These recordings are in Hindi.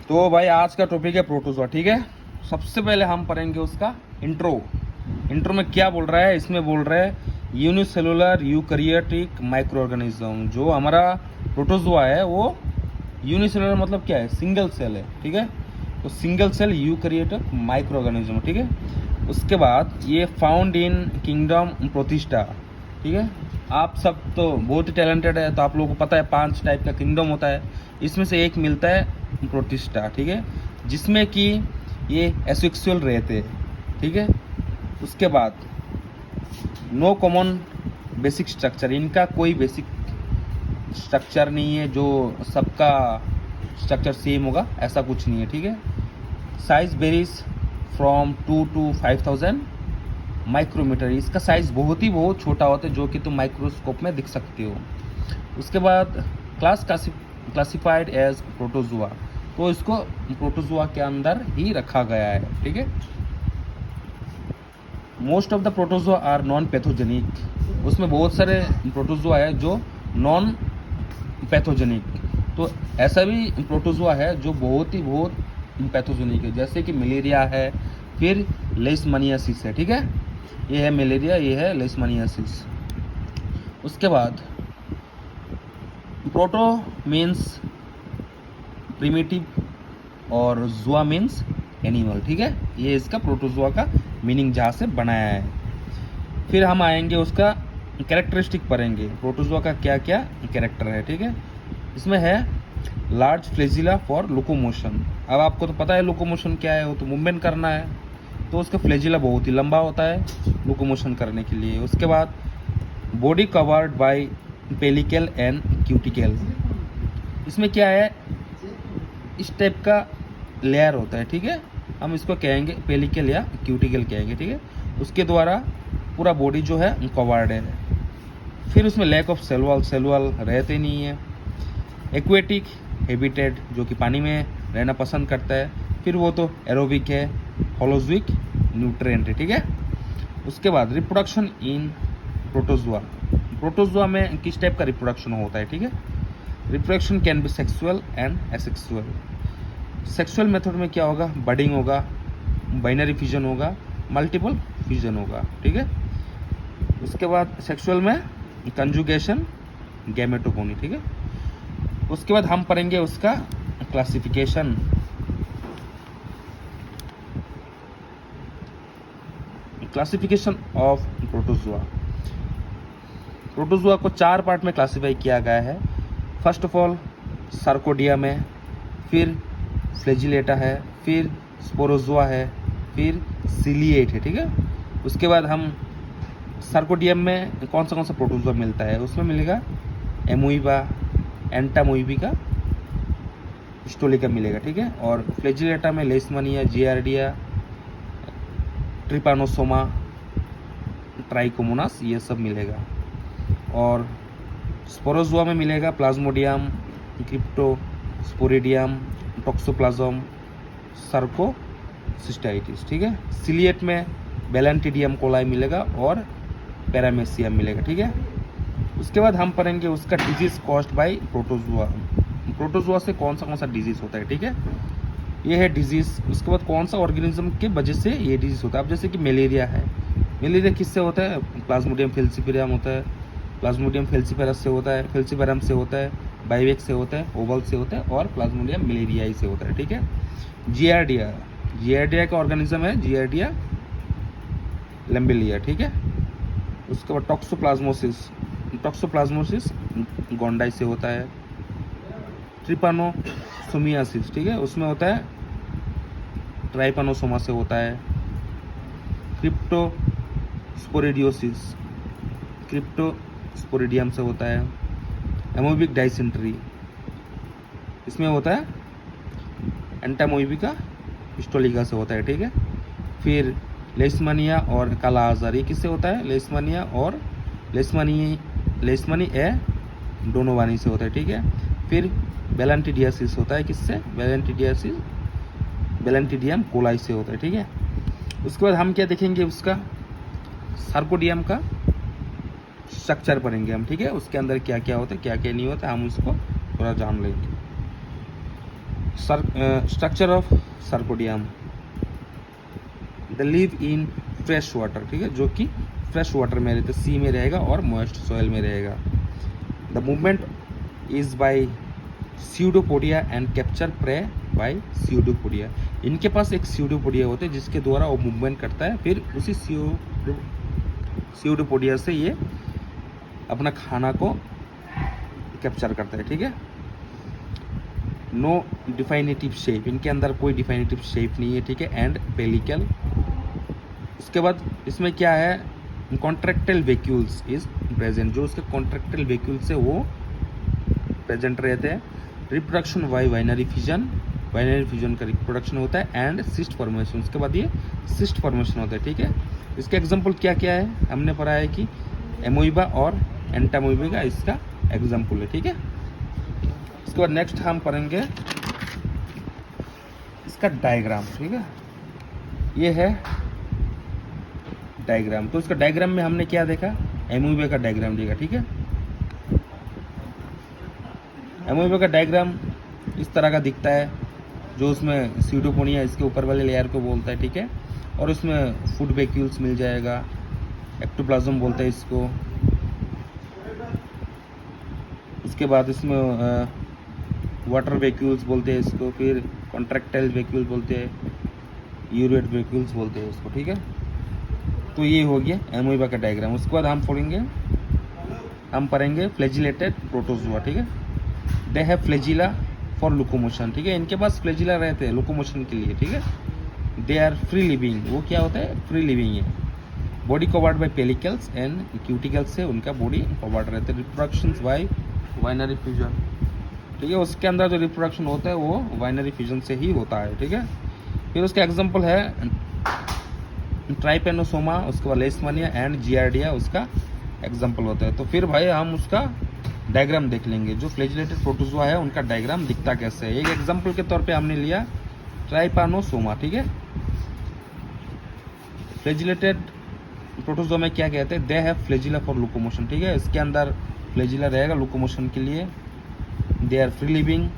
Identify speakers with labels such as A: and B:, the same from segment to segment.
A: तो भाई आज का टॉपिक है प्रोटोजोआ, ठीक है। सबसे पहले हम पढ़ेंगे उसका इंट्रो। इंट्रो में क्या बोल रहा है, इसमें बोल रहा है यूनिसेलुलर यूकैरियोटिक माइक्रो ऑर्गेनिज्म। जो हमारा प्रोटोजोआ है वो यूनिसेलुलर मतलब क्या है, सिंगल सेल है, ठीक है। तो single cell eukaryotic microorganism, ठीक है। उसके बाद ये फाउंड इन किंगडम प्रोटिस्टा, ठीक है। आप सब तो बहुत ही टैलेंटेड है, तो आप लोगों को पता है 5 टाइप का किंगडम होता है, इसमें से एक मिलता है प्रोटिस्टा, ठीक है, जिसमें कि ये एसेक्सुअल रहते हैं, ठीक है। उसके बाद नो कॉमन बेसिक स्ट्रक्चर, इनका कोई बेसिक स्ट्रक्चर नहीं है जो सबका स्ट्रक्चर सेम होगा, ऐसा कुछ नहीं है, ठीक है। Size varies from 2 to 5000 micrometre, इसका साइज बहुत छोटा होता है जो कि तुम माइक्रोस्कोप में दिख सकते हो। उसके बाद क्लास क्लासिफाइड एज प्रोटोजोआ, तो इसको प्रोटोजोआ के अंदर ही रखा गया है, ठीक है। Most of the protozoa are non pathogenic, उसमें बहुत सारे प्रोटोजोआ है जो नॉन पैथोजेनिक, तो ऐसा भी प्रोटोजोआ है जो बहुत पैथोजेनिक है, जैसे कि मलेरिया है, फिर लेशमानियासिस है, ठीक है। ये है मलेरिया, ये है लेशमानियासिस। उसके बाद प्रोटो मीन्स प्रिमिटिव और जुआ मीन्स एनिमल, ठीक है। ये इसका प्रोटोजोआ का मीनिंग जहाँ से बनाया है। फिर हम आएंगे उसका कैरेक्टरिस्टिक पढ़ेंगे, प्रोटोजोआ का क्या क्या कैरेक्टर है, ठीक है। इसमें है लार्ज फ्लैजिला फॉर लोकोमोशन। अब आपको तो पता है लोकोमोशन क्या है, वो तो मूवमेंट करना है, तो उसका फ्लैजिला बहुत ही लंबा होता है लोकोमोशन करने के लिए। उसके बाद body covered bye pellicle and cuticle, इसमें क्या है, इस टाइप का लेयर होता है, ठीक है। हम इसको कहेंगे पेलिकल या क्यूटिकल कहेंगे, ठीक है। उसके द्वारा पूरा बॉडी जो है कवर्ड है। फिर उसमें लैक ऑफ सेलुअल रहते नहीं है। एक्वेटिक हैबिटेट, जो कि पानी में रहना पसंद करता है। फिर वो तो एरोबिक है, होलोजिक न्यूट्रिएंट है, ठीक है। उसके बाद रिप्रोडक्शन इन प्रोटोजोआ, प्रोटोजोआ में किस टाइप का रिप्रोडक्शन होता है, ठीक है। Reproduction can be sexual and asexual. Sexual method में क्या होगा, बडिंग होगा, बाइनरी फ्यूजन होगा, मल्टीपल फ्यूजन होगा, ठीक है। उसके बाद सेक्सुअल में कंजुगेशन, गैमेटोगोनी, ठीक है। उसके बाद हम पढ़ेंगे उसका classification. Classification of protozoa, protozoa को 4 पार्ट में क्लासिफाई किया गया है। फर्स्ट ऑफ ऑल सार्कोडियम है, फिर फ्लैजिलेटा है, फिर स्पोरोजोआ है, फिर सिलिएट है, ठीक है। उसके बाद हम सार्कोडियम में कौन सा प्रोटोजोआ मिलता है, उसमें मिलेगा एमोइबा, एंटामोइबिका, हिस्टोलिका मिलेगा, ठीक है। और फ्लैजिलेटा में लेशमानिया, जियार्डिया, ट्रिपानोसोमा, ट्राइकोमोनास, ये सब मिलेगा। और स्पोरोजोआ में मिलेगा प्लाज्मोडियम, क्रिप्टोस्पोरिडियम, टॉक्सोप्लाज्म, सर्कोसिस्टाइटिस, ठीक है। सिलिएट में बेलेंटिडियम कोलाई मिलेगा और पैरामेसियम मिलेगा, ठीक है। उसके बाद हम पढ़ेंगे उसका disease caused by protozoa, protozoa से कौन सा डिजीज होता है, ठीक है। ये है डिजीज। उसके बाद कौन सा ऑर्गेनिज्म के वजह से ये डिजीज होता है। अब जैसे कि मलेरिया है, मलेरिया किससे होता है, प्लाज्मोडियम फेल्सीफेरम होता है, प्लाज्मोडियम फेल्सीफेरस से होता है, फेल्सीफेरम से होता है, बाइवेक्स से होता है, ओवल से होता है, और प्लाज्मोडियम मलेरियाई से होता है, ठीक है। जियार्डिया, जियार्डिया का ऑर्गेनिज्म है जियार्डिया लैम्बेलिया, ठीक है। उसके बाद टॉक्सोप्लाज्मोसिस, टॉक्सोप्लाज्मोसिस गोंडाई से होता है। ट्रिपानोसोमियासिस, ठीक है, उसमें होता है ट्राइपानोसोमा से होता है। क्रिप्टोस्पोरिडियोसिस, क्रिप्टोस्पोरिडियम से होता है। एमोबिक डाइसेंट्री, इसमें होता है एंटामोइबिका हिस्टोलिका से होता है, ठीक है। फिर लेशमानिया और काला आजार, ये किससे होता है, लेशमानिया और लेशमानी ए डोनोवानी से होता है, ठीक है। फिर बेलेंटिडियासिस होता है किससे, बेलेंटिडियम कोलाई से होता है, ठीक है। उसके बाद हम क्या देखेंगे, उसका सार्कोडियम का स्ट्रक्चर पढ़ेंगे हम, ठीक है। उसके अंदर क्या क्या होता है, क्या क्या नहीं होता, हम उसको थोड़ा जान लेंगे। Structure of sarcodium, the live in fresh water, ठीक है, जो कि फ्रेश वाटर में रहते, सी में रहेगा और मॉइस्ट सॉइल में रहेगा। The movement is by pseudopodia and capture prey by pseudopodia. इनके पास एक स्यूडोपोडिया होते हैं जिसके द्वारा वो मूवमेंट करता है, फिर उसी स्यूडोपोडिया से ये अपना खाना को कैप्चर करता है, ठीक है। नो डिफाइनेटिव शेप, इनके अंदर कोई डिफाइनेटिव शेप नहीं है, ठीक है। एंड पेलिकल, उसके बाद इसमें क्या है, कॉन्ट्रैक्टाइल वैक्यूल्स इज प्रेजेंट, जो उसके कॉन्ट्रैक्टाइल वैक्यूल्स है वो प्रेजेंट रहते हैं। Reproduction by binary fusion, binary fusion का रिप्रोडक्शन होता है। एंड सिस्ट फॉर्मेशन, उसके बाद ये सिस्ट फॉर्मेशन होता है, ठीक है। इसके एग्जाम्पल क्या क्या है, हमने पढ़ा है कि एमोइबा और एंटामोइबा इसका एग्जाम्पल है, ठीक है। इसके बाद नेक्स्ट हम पढ़ेंगे इसका डायग्राम, ठीक है। ये है डायग्राम, तो इसका डायग्राम में हमने क्या देखा, एमोइबा का डायग्राम देखा, ठीक है। एमोइबा का डायग्राम इस तरह का दिखता है, जो उसमें स्यूडोपोनिया इसके ऊपर वाले लेयर को बोलता है, ठीक है। और उसमें फूड वैक्यूल्स मिल जाएगा, एक्टोप्लाज्म बोलते हैं इसको। उसके बाद इसमें वाटर वैक्यूल्स बोलते हैं इसको, फिर कॉन्ट्रैक्टाइल वैक्यूल्स बोलते हैं, यूरेट वैक्यूल्स बोलते हैं उसको, ठीक है। तो ये हो गया एमोइबा का डायग्राम। उसके बाद हम पढ़ेंगे फ्लैजिलेटेड प्रोटोजोआ, ठीक है। They have flagella for locomotion, ठीक है। इनके पास फ्लैजिला रहते हैं लोकोमोशन के लिए, ठीक है। दे आर फ्री लिविंग, वो क्या होता है, फ्री लिविंग है। Body covered by pellicles and cuticles से उनका बॉडी कवर्ड रहता है। रिप्रोडक्शन बाय बाइनरी फ्यूजन, ठीक है। उसके अंदर जो रिप्रोडक्शन होता है वो बाइनरी फ्यूजन से ही होता है, ठीक है। फिर उसका एग्जांपल है ट्राइपेनोसोमा, उसके बाद लेशमानिया एंड जियार्डिया उसका एग्जांपल होता है। तो फिर भाई हम उसका डायग्राम देख लेंगे, जो फ्लैजिलेटेड प्रोटोजोआ है उनका डायग्राम दिखता कैसे है। एक एग्जांपल के तौर पे हमने लिया ट्राइपेनोसोमा, ठीक है। फ्लैजिलेटेड प्रोटोजोआ में क्या कहते हैं, they have flagella for locomotion, ठीक है। इसके अंदर फ्लैजिला रहेगा लोकोमोशन के लिए। दे आर फ्री लिविंग,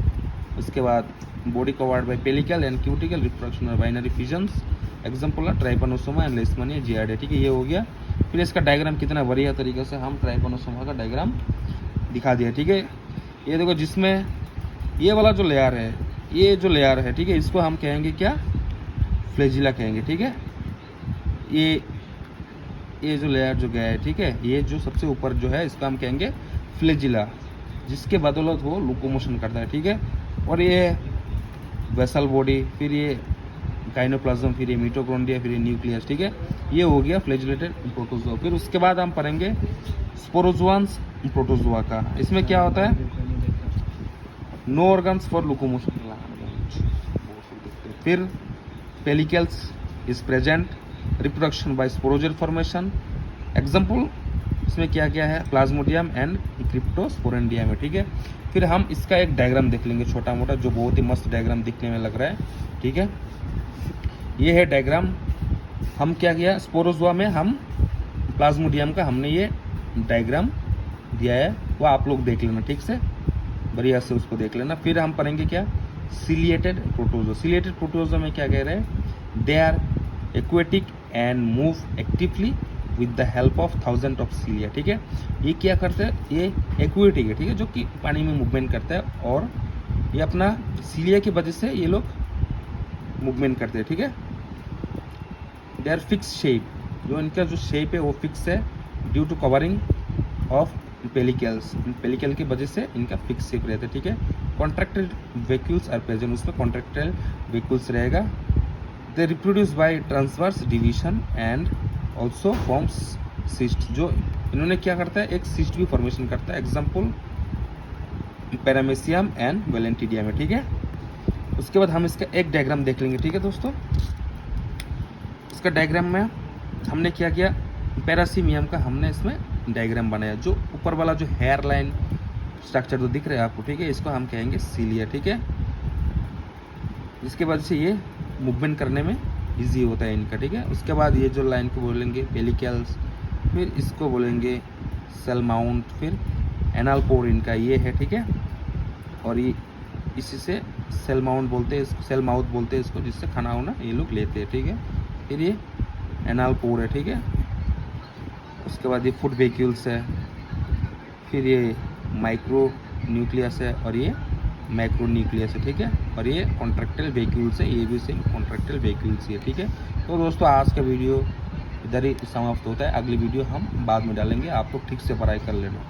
A: उसके बाद body covered bye pellicle and cuticle, reproduction और बाइनरी फ्यूजन्स। एग्जांपल है ट्राइपेनोसोमा एंड लेशमानिया जियार्डिया, ठीक है। ये हो गया। फिर इसका डायग्राम कितना बढ़िया तरीके से हम ट्राइपेनोसोमा का डायग्राम दिखा दिया, ठीक है। ये देखो, जिसमें ये वाला जो लेयर है, ये जो लेयर है, ठीक है, इसको हम कहेंगे क्या, फ्लैजिला कहेंगे, ठीक है। ये जो लेयर जो गया है, ठीक है, ये जो सबसे ऊपर जो है इसको हम कहेंगे फ्लैजिला, जिसके बदौलत वो लोकोमोशन करता है, ठीक है। और ये वेसल बॉडी, फिर ये गाइनोप्लाज्म, फिर ये मिटोकॉन्ड्रिया, फिर ये न्यूक्लियस, ठीक है। ये हो गया फ्लैजिलेटेड प्रोटोजोआ। फिर उसके बाद हम पढ़ेंगे स्पोरोजोआंस प्रोटोजोआ का। इसमें क्या होता है, नो ऑर्गन्स फॉर लोकोमोशन। फिर pellicles is present, reproduction by sporozoa formation. Example इसमें क्या क्या है, प्लाज्मोडियम एंड क्रिप्टोस्पोरेंडियम है, ठीक है। फिर हम इसका एक डायग्राम देख लेंगे छोटा मोटा, जो बहुत ही मस्त डायग्राम दिखने में लग रहा है, ठीक है। ये है डायग्राम। हम क्या किया, स्पोरोजोआ में हम प्लाज्मोडियम का हमने ये डायग्राम दिया है, वो आप लोग देख लेना ठीक से, बढ़िया से उसको देख लेना। फिर हम पढ़ेंगे क्या, सिलिएटेड प्रोटोजोआ। सिलिएटेड प्रोटोजोआ में क्या कह रहे हैं, they are aquatic and move actively with the help of 1000 of cilia, ठीक है। ये क्या करते हैं, ये एक्वेटिक है, ठीक है, जो कि पानी में मूवमेंट करता है, और ये अपना सिलिया की वजह से ये लोग मूवमेंट करते हैं, ठीक है। दे आर फिक्स शेप, जो इनका जो शेप है वो फिक्स है, due to covering of pellicles, pellicle की वजह से इनका फिक्स शेप रहता है, ठीक है। कॉन्ट्रैक्टेड वैक्यूल्स आर प्रेजेंट, उसमें कॉन्ट्रैक्टेड वैक्यूल्स रहेगा। They reproduce by transverse division and also forms cyst, जो इन्होंने क्या करता है, एक सिस्ट भी फॉर्मेशन करता है। एग्जाम्पल पैरामेसियम एंड वेलेंटिडियम है, ठीक है। उसके बाद हम इसका एक डायग्राम देख लेंगे, ठीक है दोस्तों। इसका डायग्राम में हमने क्या किया, पैरासीमियम का हमने इसमें डायग्राम बनाया, जो ऊपर वाला जो हेयर लाइन स्ट्रक्चर जो दिख रहा है आपको, ठीक है, इसको हम कहेंगे सीलिया, ठीक है। जिसके वजह से ये मूवमेंट करने में इजी होता है इनका, ठीक है। उसके बाद ये जो लाइन को बोलेंगे पेलिकल्स, फिर इसको बोलेंगे सेल माउंट, फिर एनाल पोर इनका ये है, ठीक है। और ये इसी से सेल माउंट बोलते हैं इसको, सेल माउथ बोलते हैं इसको, जिससे खाना वाना ये लोग लेते हैं, ठीक है। फिर ये एनाल पोर है, ठीक है। उसके बाद ये फूड वेक्यूल्स है, फिर ये माइक्रो न्यूक्लियस है और ये मैक्रो न्यूक्लियस है, ठीक है। और ये कॉन्ट्रैक्टाइल वेक्यूल्स है, ये भी सेम कॉन्ट्रैक्टाइल वेक्यूल्स ही है, ठीक है। तो दोस्तों आज का वीडियो इधर ही समाप्त होता है, अगली वीडियो हम बाद में डालेंगे, आप लोग ठीक से पढ़ाई कर लेना।